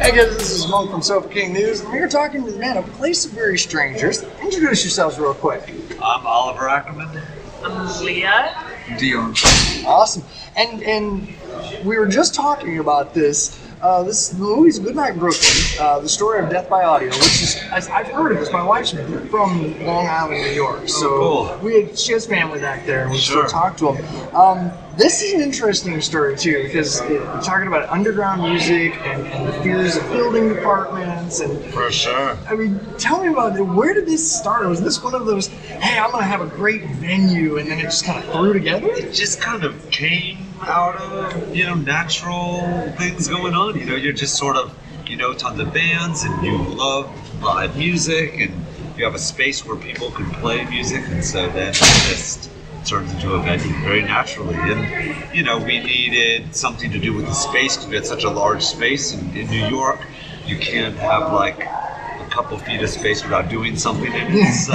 Hey guys, this is Monk from Sofa King News, and we're talking to the man, A Place of Very Strangers. Introduce yourselves real quick. I'm Oliver Ackerman. I'm Leah. Dion. Awesome. And we were just talking about this. The movie's Goodnight Brooklyn, the story of death by audio, which is, I've heard of this. My wife's from Long Island, New York, so cool. she has family back there, and we still talk to them. This is an interesting story too, because we're talking about underground music and the fears of building departments, and For sure. I mean, tell me about it. Where did this start? Was this one of those, hey, I'm going to have a great venue, and then it just kind of threw together? It just kind of came out of, natural things going on. You're just sort of, tons of bands, and you love live music, and you have a space where people can play music, and so then it just turns into a venue very naturally. And, we needed something to do with the space because we had such a large space in New York. You can't have like a couple feet of space without doing something in it. So,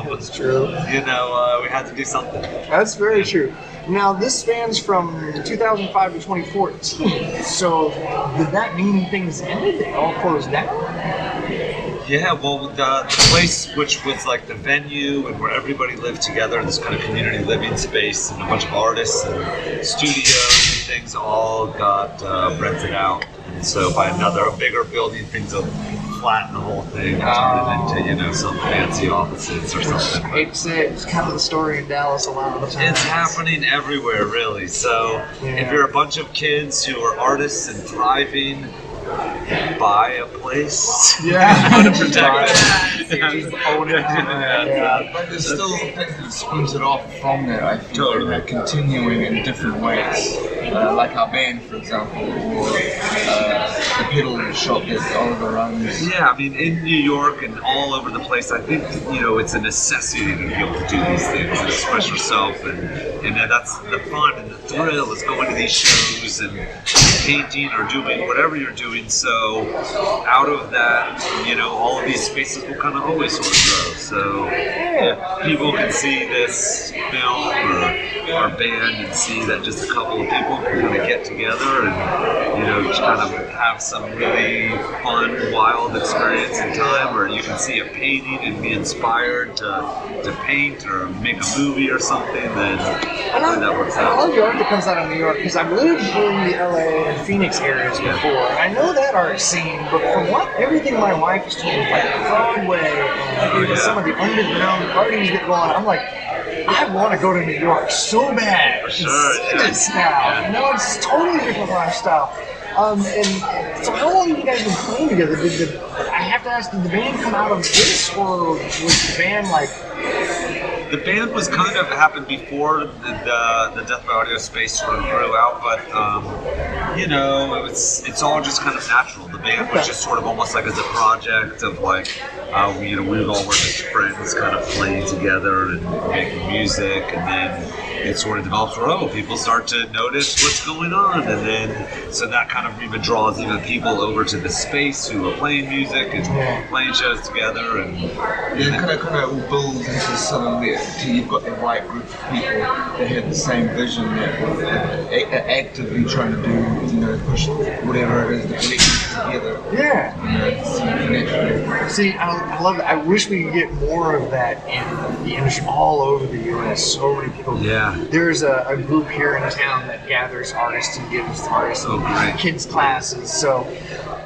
That's true. we had to do something. That's very true. Now, this spans from 2005 to 2014. So, did that mean things ended? They all closed down? Yeah, well, the place, which was like the venue and where everybody lived together in this kind of community living space, and a bunch of artists and studios and things all got rented out. And so by a bigger building, things will flatten the whole thing and turn it into, some fancy offices or something. I hate to say it, it's kind of the story in Dallas a lot of the time. It's happening everywhere, really. So if you're a bunch of kids who are artists and thriving, buy a place. Yeah. You want to protect it. Just own it. But there's still things that splintered off from there, I think. Totally. They're continuing in different ways. Like our band, for example, or the pedal shop that Oliver runs. Yeah, I mean, in New York and all over the place, I think, it's a necessity to be able to do these things and express yourself, and that's the fun and the thrill is going to these shows and painting or doing whatever you're doing. So out of that, all of these spaces will kind of always sort of grow. So people can see this film or our band and see that just a couple of people can kind of get together and, just kind of have some really fun, wild experience in time, or you can see a painting and be inspired to paint or make a movie or something, then that works out. I love the art that comes out of New York, because I've lived in the LA and Phoenix areas before. I know that art scene, but from everything my wife has told me, like Broadway and some of the underground parties that go on, I'm like, I want to go to New York so bad and see this now. It's a totally different lifestyle. And so how long have you guys been playing together? I have to ask, did the band come out of this, or was the band like... The band was kind of happened before the Death by Audio space sort of grew out, but it's all just kind of natural. The band was just sort of almost like as a project of like we would all work as friends, kind of playing together and making music, and then it sort of develops where people start to notice what's going on, and then so that kind of even draws even people over to the space who are playing music and playing shows together, and It kind of all builds into suddenly until you've got the right group of people that have the same vision, that are actively trying to do, push whatever it is, the collective together. Yeah. See, I love it. I wish we could get more of that in the industry all over the U.S. So many people. Yeah. There's a group here in town that gathers artists and gives artists and kids classes. So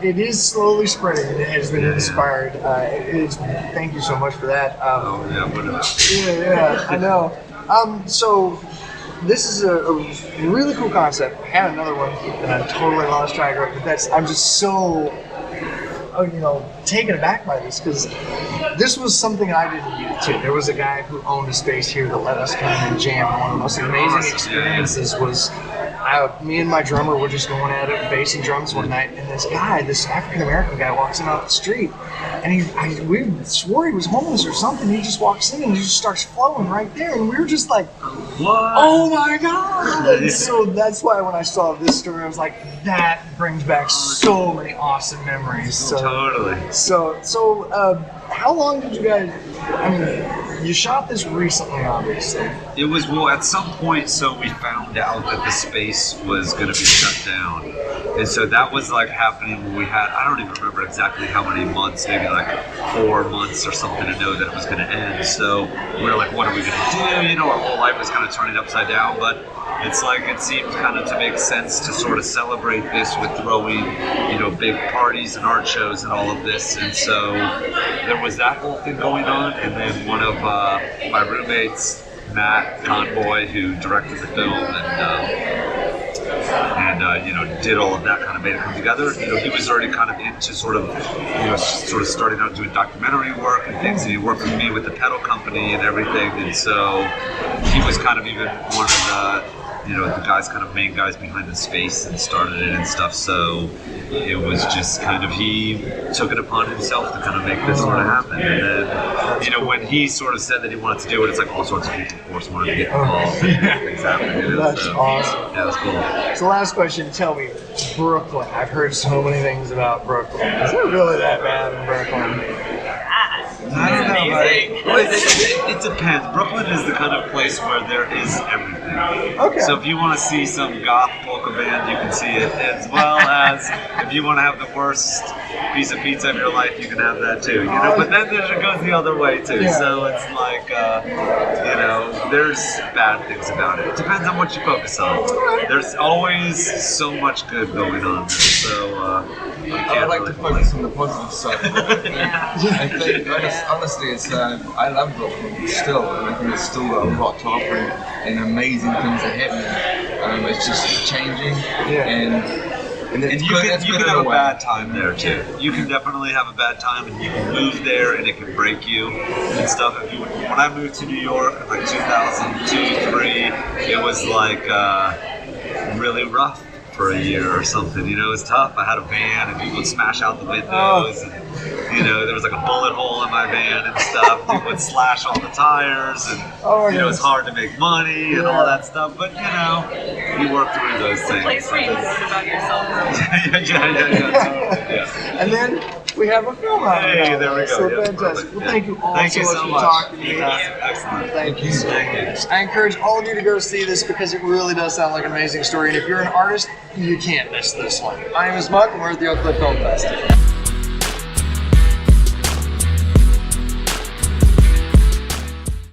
it is slowly spreading. It has been inspired. Thank you so much for that. I know. So this is a really cool concept. I had another one that I totally lost track of, but I'm just so taken aback by this, because this was something I didn't use too. There was a guy who owned a space here that let us come in and jam. One of the most amazing experiences was me and my drummer were just going at it, bass and drums one night, and this African-American guy walks in off the street, and we swore he was homeless or something. He just walks in and he just starts flowing right there, and we were just like, what? Oh my God! And so that's why when I saw this story, I was like, that brings back so many awesome memories. So, totally. So, how long did you guys? I mean, you shot this recently, obviously. It was, well, at some point, so we found out that the space was going to be shut down. And so that was like happening when we had, I don't even remember exactly how many months, maybe like 4 months or something to know that it was going to end. So we were like, what are we going to do? You know, our whole life was kind of turning upside down, but it's like it seemed kind of to make sense to sort of celebrate this with throwing, you know, big parties and art shows and all of this. And so there was that whole thing going on. And then one of my roommates, Matt Conboy, who directed the film and you know, did all of that, kind of made it come together. You know, he was already kind of into sort of, you know, sort of starting out doing documentary work and things. And he worked with me with the pedal company and everything. And so he was kind of even one of the, you know, the guys, kind of main guys behind the space and started it and stuff. So it was just kind of, he took it upon himself to kind of make this sort of happen. And then, you know, when he sort of said that he wanted to do it, it's like all sorts of people, of course, wanted to get involved and make things happen. You know? That's so, awesome. Yeah, it was cool. So last question, tell me, Brooklyn. I've heard so many things about Brooklyn. Is it really that bad in Brooklyn? I don't know, buddy. Well, it depends. Brooklyn is the kind of place where there is everything. Okay. So if you want to see some goth polka band, you can see it. As well as if you want to have the worst piece of pizza of your life, you can have that too. You know, but then it goes the other way too. Yeah. So it's like, you know, there's bad things about it. It depends on what you focus on. There's always so much good going on there. So I would like to focus on the positive side. I think, honestly, it's I love Brooklyn still, and I think it's still got a lot to offer, and amazing things are happening. It's just changing, and you can have a bad time there too. You can definitely have a bad time, and you can move there, and it can break you and stuff. When I moved to New York in like 2002, 3, it was like really rough for a year or something. You know, it was tough. I had a van, and people would smash out the windows, and you know, there was like a bullet hole in my van and stuff. People would slash all the tires, and you know, it's hard to make money and all that stuff. But you know, you work through those things. Place where you learn about yourself. yeah. And then we have a film out. Hey, there we go. So Yeah, fantastic. perfect. Well, thank you all Thank so you much so for much. talking to me. Excellent. Thank you. Thank you. I encourage all of you to go see this because it really does sound like an amazing story. And if you're an artist, you can't miss this one. My name is Monk, and we're at the Oak Cliff Film Festival.